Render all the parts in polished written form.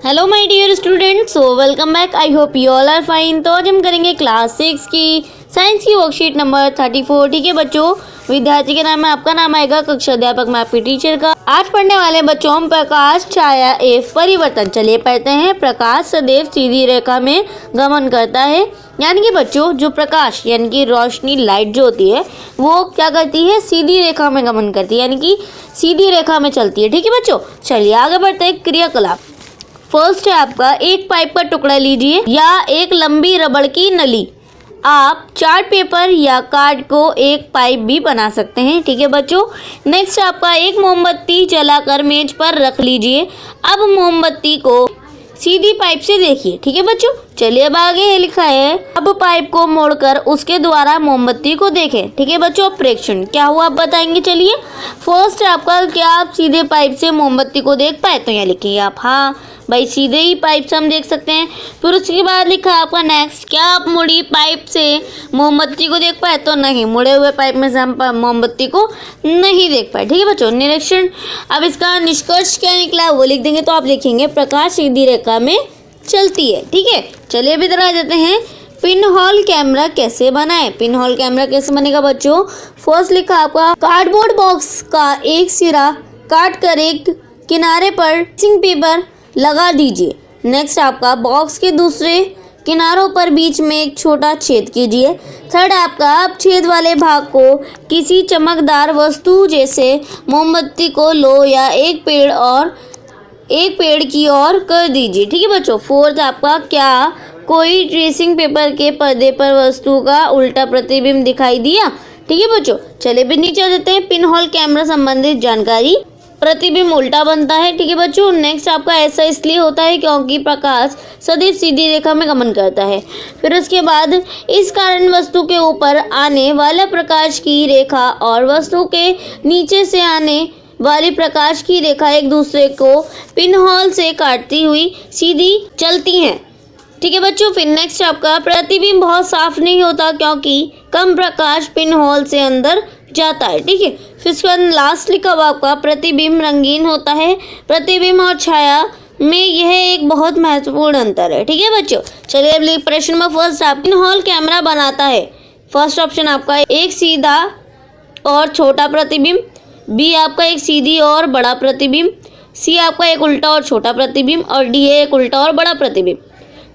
Hello my dear students, so welcome back. I hope you all are fine. तो आज हम करेंगे class 6 की साइंस की वर्कशीट नंबर 34। ठीक है बच्चों, विद्यार्थी के नाम में आपका नाम आएगा, कक्षा अध्यापक में आपके टीचर का। आज पढ़ने वाले बच्चों हम प्रकाश, छाया एवं परिवर्तन। चलिए पढ़ते हैं। प्रकाश सदैव सीधी रेखा में गमन करता है, यानी कि बच्चों जो प्रकाश यानी कि रोशनी, लाइट जो होती है वो क्या करती है, सीधी रेखा में गमन करती है, यानी कि सीधी रेखा में चलती है। ठीक है बच्चों, चलिए आगे बढ़ते हैं। क्रियाकलाप फर्स्ट है आपका, एक पाइप का टुकड़ा लीजिए या एक लंबी रबड़ की नली। आप चार्ट पेपर या कार्ड को एक पाइप भी बना सकते हैं। ठीक है बच्चों। नेक्स्ट आपका, एक मोमबत्ती जलाकर मेज पर रख लीजिए। अब मोमबत्ती को सीधी पाइप से देखिए। ठीक है बच्चों, चलिए अब आगे है लिखा है, अब पाइप को मोड़कर उसके द्वारा मोमबत्ती को देखें। ठीक है बच्चों, प्रेक्षण क्या हुआ आप बताएंगे। चलिए फर्स्ट है आपका, क्या आप सीधे पाइप से मोमबत्ती को देख पाए, तो यहाँ लिखिए आप हाँ भाई, सीधे ही पाइप से हम देख सकते हैं। फिर उसके बाद लिखा है आपका नेक्स्ट, क्या आप मुड़ी पाइप से मोमबत्ती को देख पाए, तो नहीं, मुड़े हुए पाइप में से हम मोमबत्ती को नहीं देख पाए। ठीक है बच्चों, निरीक्षण। अब इसका निष्कर्ष क्या निकला वो लिख देंगे, तो आप लिखेंगे प्रकाश सीधी रेखा में चलती है। ठीक है, चलिए अभी इधर आ जाते हैं। पिन होल कैमरा कैसे बनाएं। पिन होल कैमरा कैसे बनेगा बच्चों, फर्स्ट लिखा आपका, कार्डबोर्ड बॉक्स का एक सिरा काट कर एक किनारे पर ट्रेसिंग पेपर लगा दीजिए। नेक्स्ट आपका, बॉक्स के दूसरे किनारों पर बीच में एक छोटा छेद कीजिए। थर्ड आपका, आप छेद वाले भाग को किसी चमकदार वस्तु जैसे मोमबत्ती को लो या एक पेड़ की ओर कर दीजिए। ठीक है बच्चों। फोर्थ आपका, क्या कोई ट्रेसिंग पेपर के पर्दे पर वस्तु का उल्टा प्रतिबिंब दिखाई दिया। ठीक है बच्चों, चलिए भी नीचे आ जाते हैं। पिन होल कैमरा संबंधित जानकारी, प्रतिबिंब उल्टा बनता है। ठीक है बच्चों। नेक्स्ट आपका, ऐसा इसलिए होता है क्योंकि प्रकाश सदैव सीधी रेखा में गमन करता है। फिर उसके बाद, इस कारण वस्तु के ऊपर आने वाला प्रकाश की रेखा और वस्तु के नीचे से आने वाली प्रकाश की रेखा एक दूसरे को पिन होल से काटती हुई सीधी चलती हैं। ठीक है बच्चों। फिर नेक्स्ट आपका, प्रतिबिंब बहुत साफ नहीं होता क्योंकि कम प्रकाश पिन होल से अंदर जाता है। ठीक है। फिर उसके बाद लास्ट लिखा हुआ आपका, प्रतिबिंब रंगीन होता है। प्रतिबिंब और छाया में यह एक बहुत महत्वपूर्ण अंतर है। ठीक है बच्चों। चलिए अब प्रश्न नंबर फर्स्ट, आप पिन होल कैमरा बनाता है। फर्स्ट ऑप्शन आपका, एक सीधा और छोटा प्रतिबिंब। बी आपका, एक सीधी और बड़ा प्रतिबिंब। सी आपका, एक उल्टा और छोटा प्रतिबिंब। और डी है, एक उल्टा और बड़ा प्रतिबिंब।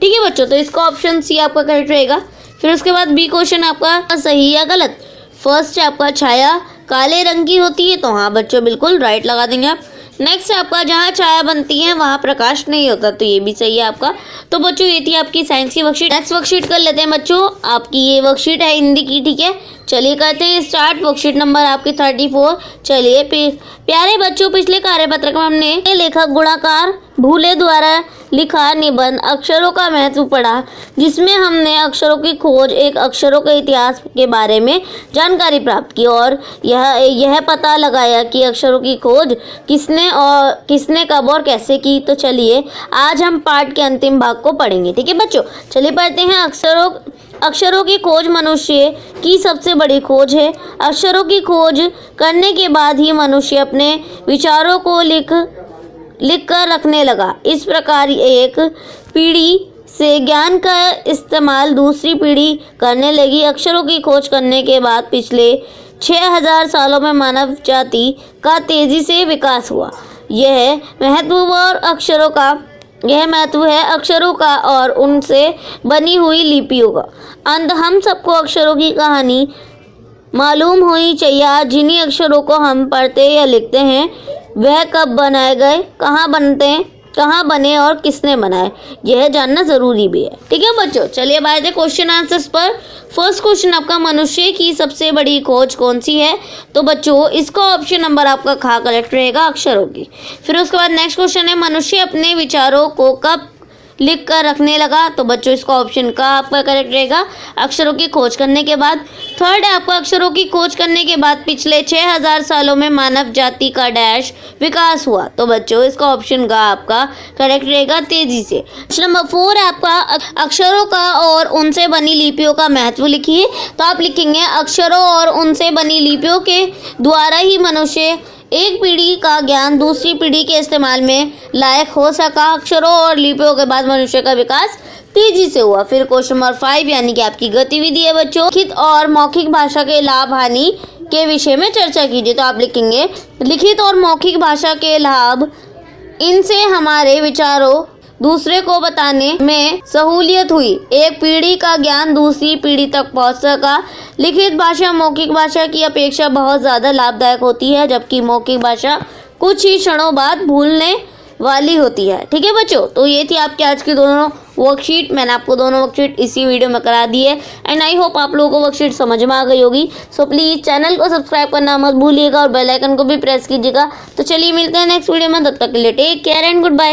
ठीक है बच्चों, तो इसका ऑप्शन सी आपका करेक्ट रहेगा। फिर उसके बाद बी क्वेश्चन आपका सही या गलत। फर्स्ट है आपका, छाया काले रंग की होती है, तो हाँ बच्चों बिल्कुल राइट लगा देंगे आप। नेक्स्ट आपका, जहाँ छाया बनती है वहाँ प्रकाश नहीं होता, तो ये भी सही है आपका। तो बच्चों ये थी आपकी साइंस की वर्कशीट। नेक्स्ट वर्कशीट कर लेते हैं बच्चों। आपकी ये वर्कशीट है हिंदी की। ठीक है, चलिए करते हैं स्टार्ट। वर्कशीट नंबर आपकी 34। चलिए प्यारे बच्चों, पिछले कार्यपत्रक में हमने लेखक गुणाकार भूले द्वारा लिखा निबंध अक्षरों का महत्व पढ़ा, जिसमें हमने अक्षरों की खोज, एक अक्षरों के इतिहास के बारे में जानकारी प्राप्त की और यह पता लगाया कि अक्षरों की खोज किसने कब और कैसे की। तो चलिए आज हम पाठ के अंतिम भाग को पढ़ेंगे। ठीक है बच्चों, चलिए पढ़ते हैं। अक्षरों की खोज मनुष्य की सबसे बड़ी खोज है। अक्षरों की खोज करने के बाद ही मनुष्य अपने विचारों को लिख कर रखने लगा। इस प्रकार एक पीढ़ी से ज्ञान का इस्तेमाल दूसरी पीढ़ी करने लगी। अक्षरों की खोज करने के बाद पिछले 6000 सालों में मानव जाति का तेजी से विकास हुआ। यह महत्व है अक्षरों का और उनसे बनी हुई लिपियों का। अंत हम सबको अक्षरों की कहानी मालूम होनी चाहिए। जिन्हीं अक्षरों को हम पढ़ते या लिखते हैं वह कब बनाए गए, कहाँ बने और किसने बनाए, यह जानना जरूरी भी है। ठीक है बच्चों, चलिए अब आए थे क्वेश्चन आंसर्स पर। फर्स्ट क्वेश्चन आपका, मनुष्य की सबसे बड़ी खोज कौन सी है। तो बच्चों इसका ऑप्शन नंबर आपका खा करेक्ट रहेगा, अक्षरों की। फिर उसके बाद नेक्स्ट क्वेश्चन है, मनुष्य अपने विचारों को कब लिख कर रखने लगा। तो बच्चों इसका ऑप्शन का आपका करेक्ट रहेगा, अक्षरों की खोज करने के बाद। थर्ड है आपका, अक्षरों की खोज करने के बाद पिछले 6000 सालों में मानव जाति का डैश विकास हुआ। तो बच्चों इसका ऑप्शन का आपका करेक्ट रहेगा, तेजी से। क्वेश्चन नंबर 4 है आपका, अक्षरों का और उनसे बनी लिपियों का महत्व लिखिए। तो आप लिखेंगे, अक्षरों और उनसे बनी लिपियों के द्वारा ही मनुष्य एक पीढ़ी का ज्ञान दूसरी पीढ़ी के इस्तेमाल में लायक हो सका। अक्षरों और लिपियों के बाद मनुष्य का विकास तेजी से हुआ। फिर क्वेश्चन नंबर 5 यानी कि आपकी गतिविधि है बच्चों, लिखित और मौखिक भाषा के लाभ हानि के विषय में चर्चा कीजिए। तो आप लिखेंगे लिखित और मौखिक भाषा के लाभ, इनसे हमारे विचारों दूसरे को बताने में सहूलियत हुई। एक पीढ़ी का ज्ञान दूसरी पीढ़ी तक पहुंच सका। लिखित भाषा मौखिक भाषा की अपेक्षा बहुत ज़्यादा लाभदायक होती है, जबकि मौखिक भाषा कुछ ही क्षणों बाद भूलने वाली होती है। ठीक है बच्चों, तो ये थी आपकी आज की दोनों वर्कशीट। मैंने आपको दोनों वर्कशीट इसी वीडियो में करा दी है एंड आई होप आप लोगों को वर्कशीट समझ में आ गई होगी। सो प्लीज़ चैनल को सब्सक्राइब करना मत भूलिएगा और बेल आइकन को भी प्रेस कीजिएगा। तो चलिए मिलते हैं नेक्स्ट वीडियो में, तब तक के लिए take care and good bye.